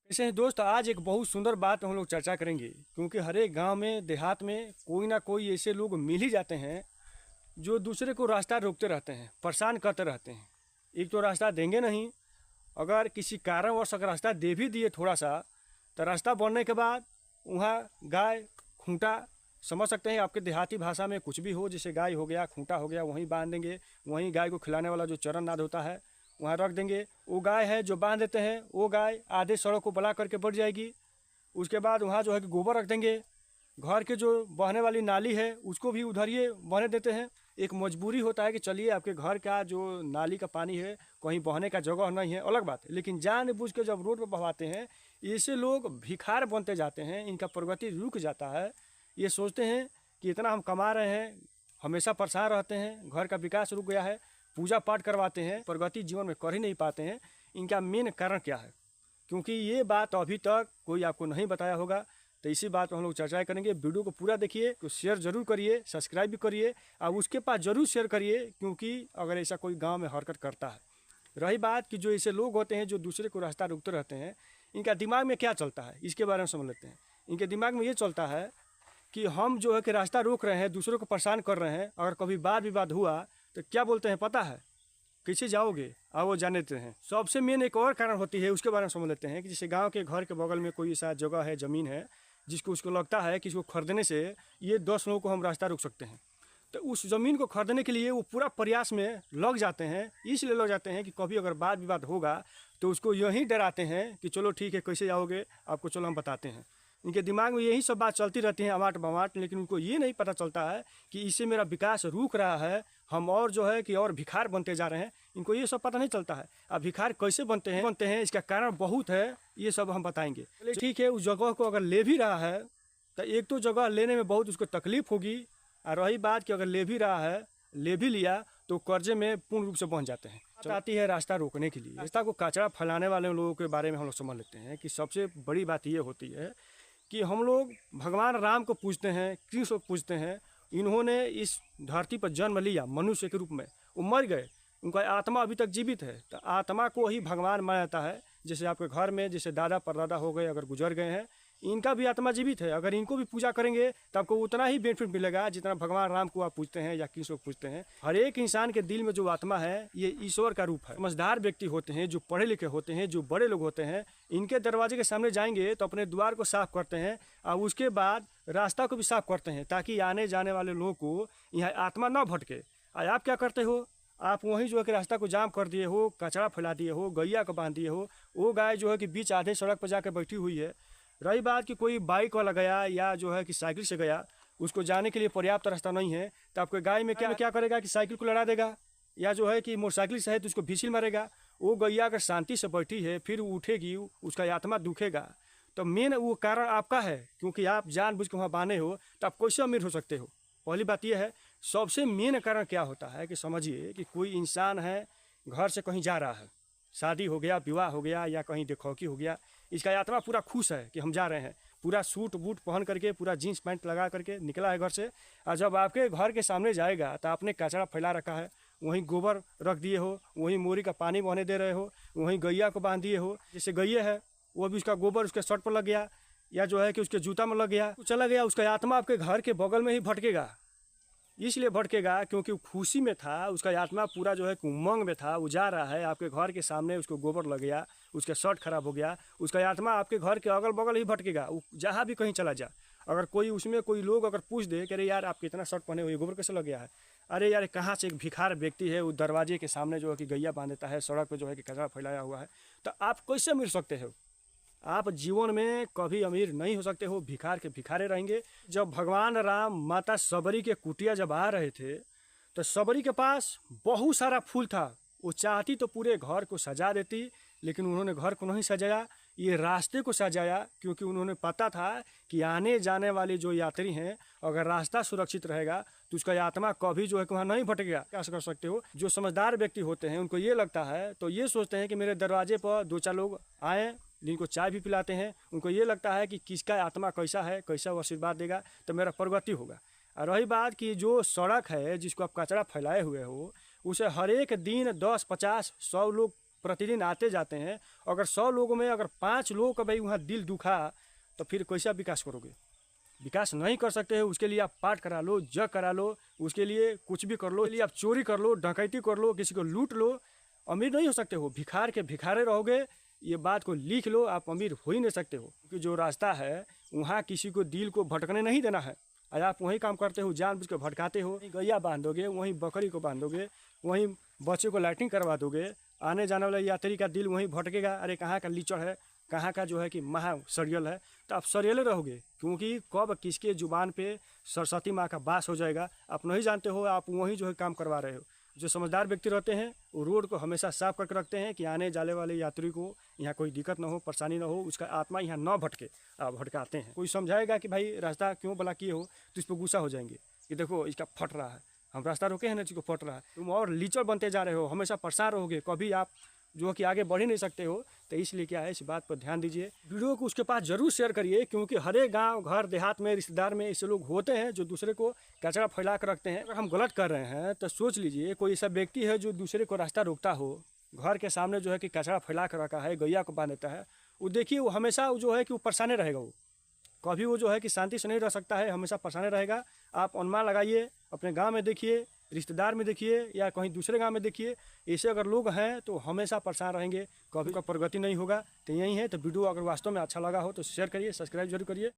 ऐसे ही दोस्त आज एक बहुत सुंदर बात हम लोग चर्चा करेंगे, क्योंकि हर एक गांव में देहात में कोई ना कोई ऐसे लोग मिल ही जाते हैं जो दूसरे को रास्ता रोकते रहते हैं, परेशान करते रहते हैं। एक तो रास्ता देंगे नहीं, अगर किसी कारणवश अगर रास्ता दे भी दिए थोड़ा सा, तो रास्ता बनने के बाद वहाँ गाय खूंटा, समझ सकते हैं आपके देहाती भाषा में कुछ भी हो, जैसे गाय हो गया, खूंटा हो गया, वहीं बांध देंगे। वहीं गाय को खिलाने वाला जो चरण नाद होता है वहाँ रख देंगे। वो गाय है जो बांध देते हैं, वो गाय आधे सड़क को बला करके बढ़ जाएगी। उसके बाद वहाँ जो है कि गोबर रख देंगे। घर के जो बहने वाली नाली है उसको भी उधर ही बहने देते हैं। एक मजबूरी होता है कि चलिए आपके घर का जो नाली का पानी है कहीं बहने का जगह नहीं है, अलग बात है, लेकिन जानबूझ के जब रोड पर बहवाते हैं, ऐसे लोग भिखार बनते जाते हैं। इनका प्रगति रुक जाता है। ये सोचते हैं कि इतना हम कमा रहे हैं, हमेशा परेशान रहते हैं, घर का विकास रुक गया है, पूजा पाठ करवाते हैं, प्रगति जीवन में कर ही नहीं पाते हैं। इनका मेन कारण क्या है? क्योंकि ये बात अभी तक कोई आपको नहीं बताया होगा, तो इसी बात पर हम लोग चर्चा करेंगे। वीडियो को पूरा देखिए, तो शेयर जरूर करिए, सब्सक्राइब भी करिए और उसके पास जरूर शेयर करिए, क्योंकि अगर ऐसा कोई गांव में हरकत करता है। रही बात कि जो ऐसे लोग होते हैं जो दूसरे को रास्ता रोकते रहते हैं, इनका दिमाग में क्या चलता है इसके बारे में समझ लेते हैं। इनके दिमाग में ये चलता है कि हम जो है कि रास्ता रोक रहे हैं, दूसरों को परेशान कर रहे हैं, अगर कभी वाद विवाद हुआ तो क्या बोलते हैं पता है? कैसे जाओगे, आओ जाने देते हैं। सबसे मेन एक और कारण होती है, उसके बारे में समझ लेते हैं कि जैसे गांव के घर के बगल में कोई ऐसा जगह है, ज़मीन है, जिसको उसको लगता है कि इसको खरीदने से ये 10 लोगों को हम रास्ता रोक सकते हैं। तो उस ज़मीन को खरीदने के लिए वो पूरा प्रयास में लग जाते हैं। इसलिए लग जाते हैं कि कभी अगर वाद विवाद होगा तो उसको यही डराते हैं कि चलो ठीक है, कैसे जाओगे, आपको चलो हम बताते हैं। इनके दिमाग में यही सब बात चलती रहती है, अवाट बवाट, लेकिन उनको ये नहीं पता चलता है कि इससे मेरा विकास रुक रहा है, हम और जो है कि और भिखार बनते जा रहे हैं। इनको ये सब पता नहीं चलता है। अब भिखार कैसे बनते हैं इसका कारण बहुत है, ये सब हम बताएंगे। ठीक है, उस जगह को अगर ले भी रहा है तो एक तो जगह लेने में बहुत उसको तकलीफ होगी, और रही बात कि अगर ले भी रहा है, ले भी लिया तो कर्जे में पूर्ण रूप से बन जाते हैं। बात आती है रास्ता रोकने के लिए। रास्ता को कचरा फैलाने वाले लोगों के बारे में हम लोग समझ लेते हैं कि सबसे बड़ी बात ये होती है कि हम लोग भगवान राम को पूजते हैं, कृष्ण को पूजते हैं। इन्होंने इस धरती पर जन्म लिया मनुष्य के रूप में, वो मर गए, उनका आत्मा अभी तक जीवित है, तो आत्मा को ही भगवान माना जाता है। जैसे आपके घर में जैसे दादा परदादा हो गए, अगर गुजर गए हैं, इनका भी आत्मा जीवित है। अगर इनको भी पूजा करेंगे तो आपको उतना ही बेनिफिट मिलेगा जितना भगवान राम को आप पूजते हैं या कृष्ण को पूजते हैं। हर एक इंसान के दिल में जो आत्मा है ये ईश्वर का रूप है। समझदार व्यक्ति होते हैं, जो पढ़े लिखे होते हैं, जो बड़े लोग होते हैं, इनके दरवाजे के सामने जाएंगे तो अपने द्वार को साफ करते हैं और उसके बाद रास्ता को भी साफ करते हैं, ताकि आने जाने वाले लोगों को यहाँ आत्मा न भटके। और आप क्या करते हो? आप वहीं जो है कि रास्ता को जाम कर दिए हो, कचरा फैला दिए हो, गैया को बांध दिए हो। वो गाय जो है कि बीच आधे सड़क पर जाकर बैठी हुई है। रही बात कि कोई बाइक वाला गया या जो है कि साइकिल से गया, उसको जाने के लिए पर्याप्त रास्ता नहीं है, तो आपके गाय में क्या करेगा कि साइकिल को लड़ा देगा, या जो है कि मोटरसाइकिल से है तो उसको भीसिल मारेगा। वो गैया अगर शांति से बैठी है फिर उठेगी, उसका आत्मा दुखेगा। तो मेन वो कारण आपका है, क्योंकि आप जानबूझ के वहाँ बांधे हो, तो आप कैसे अमीर हो सकते हो? पहली बात यह है। सबसे मेन कारण क्या होता है कि समझिए कि कोई इंसान है, घर से कहीं जा रहा है, शादी हो गया, विवाह हो गया या कहीं देखौकी हो गया, इसका आत्मा पूरा खुश है कि हम जा रहे हैं, पूरा सूट बूट पहन करके, पूरा जीन्स पैंट लगा करके निकला है घर से। और जब आपके घर के सामने जाएगा तो आपने कचरा फैला रखा है, वहीं गोबर रख दिए हो, वहीं मोरी का पानी बहने दे रहे हो, वहीं गैया को बांध दिए हो। जैसे गैया है वो भी उसका गोबर उसके शर्ट पर लग गया या जो है कि उसके जूता में लग गया, चला गया, उसका आत्मा आपके घर के बगल में ही भटकेगा। इसलिए भटकेगा क्योंकि वो खुशी में था, उसका आत्मा पूरा जो है उमंग में था, वो जा रहा है, आपके घर के सामने उसको गोबर लग गया, उसका शर्ट खराब हो गया, उसका आत्मा आपके घर के अगल बगल ही भटकेगा। वो जहाँ भी कहीं चला जा, अगर कोई उसमें कोई लोग अगर पूछ दे कि अरे यार आप कितना शर्ट पहने हुए, गोबर कैसे लग गया है, अरे यार कहाँ से एक भिखार व्यक्ति है, वो दरवाजे के सामने जो है कि गैया बांध देता है, सड़क पर जो है कि कचरा फैलाया हुआ है, तो आप कैसे मिल सकते हो? आप जीवन में कभी अमीर नहीं हो सकते हो, भिखार के भिखारे रहेंगे। जब भगवान राम माता सबरी के कुटिया जब आ रहे थे तो सबरी के पास बहुत सारा फूल था। वो चाहती तो पूरे घर को सजा देती, लेकिन उन्होंने घर को नहीं सजाया, ये रास्ते को सजाया, क्योंकि उन्होंने पता था कि आने जाने वाले जो यात्री हैं, अगर रास्ता सुरक्षित रहेगा तो उसका आत्मा कभी जो है कि वहाँ नहीं भटकेगा। क्या कर सकते हो? जो समझदार व्यक्ति होते हैं उनको ये लगता है, तो ये सोचते हैं कि मेरे दरवाजे पर 2-4 लोग आएँ, जिनको चाय भी पिलाते हैं, उनको ये लगता है कि किसका आत्मा कैसा है, कैसा वो आशीर्वाद देगा तो मेरा प्रगति होगा। और रही बात कि जो सड़क है जिसको आप कचरा फैलाए हुए हो, उसे हर एक दिन 10, 50, 100 लोग प्रतिदिन आते जाते हैं। अगर 100 लोगों में अगर 5 लोगों का भाई वहाँ दिल दुखा, तो फिर कैसा विकास करोगे? विकास नहीं कर सकते हो। उसके लिए आप पाठ करा लो, जग करा लो, उसके लिए कुछ भी कर लो, लिए आप चोरी कर लो, डकैती कर लो, किसी को लूट लो, अमीर नहीं हो सकते हो। भिखार के भिखारे रहोगे, ये बात को लिख लो, आप अमीर हो ही नहीं सकते हो। क्योंकि जो रास्ता है वहाँ किसी को दिल को भटकने नहीं देना है। आज आप वही काम करते हो, जानबूझ के भटकाते हो। गैया बांधोगे, वहीं बकरी को बांधोगे, वहीं बच्चे को लाइटिंग करवा दोगे, आने जाने वाले यात्री का दिल वहीं भटकेगा। अरे कहाँ का लीचड़ है, कहाँ का जो है कि महा सरियल है, तो आप सरियले रहोगे। क्योंकि कब किसके जुबान पे सरस्वती माँ का वास हो जाएगा आप नहीं जानते हो। आप वहीं जो है काम करवा रहे हो। जो समझदार व्यक्ति रहते हैं वो रोड को हमेशा साफ करके रखते हैं कि आने जाने वाले यात्री को यहाँ कोई दिक्कत ना हो, परेशानी ना हो, उसका आत्मा यहाँ न भटके। आप भटकाते हैं। कोई समझाएगा कि भाई रास्ता क्यों भला किए हो, तो इस पर गुस्सा हो जाएंगे कि देखो इसका फट रहा है, हम रास्ता रोके हैं ना, इसको फट रहा है। तुम और लीचड़ बनते जा रहे हो, हमेशा परेशान रहोगे, कभी आप जो कि आगे बढ़ ही नहीं सकते हो। तो इसलिए क्या है, इस बात पर ध्यान दीजिए। वीडियो को उसके पास जरूर शेयर करिए, क्योंकि हर एक गाँव घर देहात में रिश्तेदार में ऐसे लोग होते हैं जो दूसरे को कचरा फैला कर रखते हैं। अगर हम गलत कर रहे हैं तो सोच लीजिए, कोई ऐसा व्यक्ति है जो दूसरे को रास्ता रोकता हो, घर के सामने जो है कि कचरा फैला कर रखा है, गैया को बांध देता है, वो देखिए वो हमेशा जो है कि वो परेशान रहेगा। वो कभी वो जो है कि शांति से नहीं रह सकता है, हमेशा परेशान रहेगा। आप अनुमान लगाइए, अपने गाँव में देखिए, रिश्तेदार में देखिए, या कहीं दूसरे गांव में देखिए, ऐसे अगर लोग हैं तो हमेशा परेशान रहेंगे, कभी का प्रगति नहीं होगा। तो यही है। तो वीडियो अगर वास्तव में अच्छा लगा हो तो शेयर करिए, सब्सक्राइब जरूर करिए।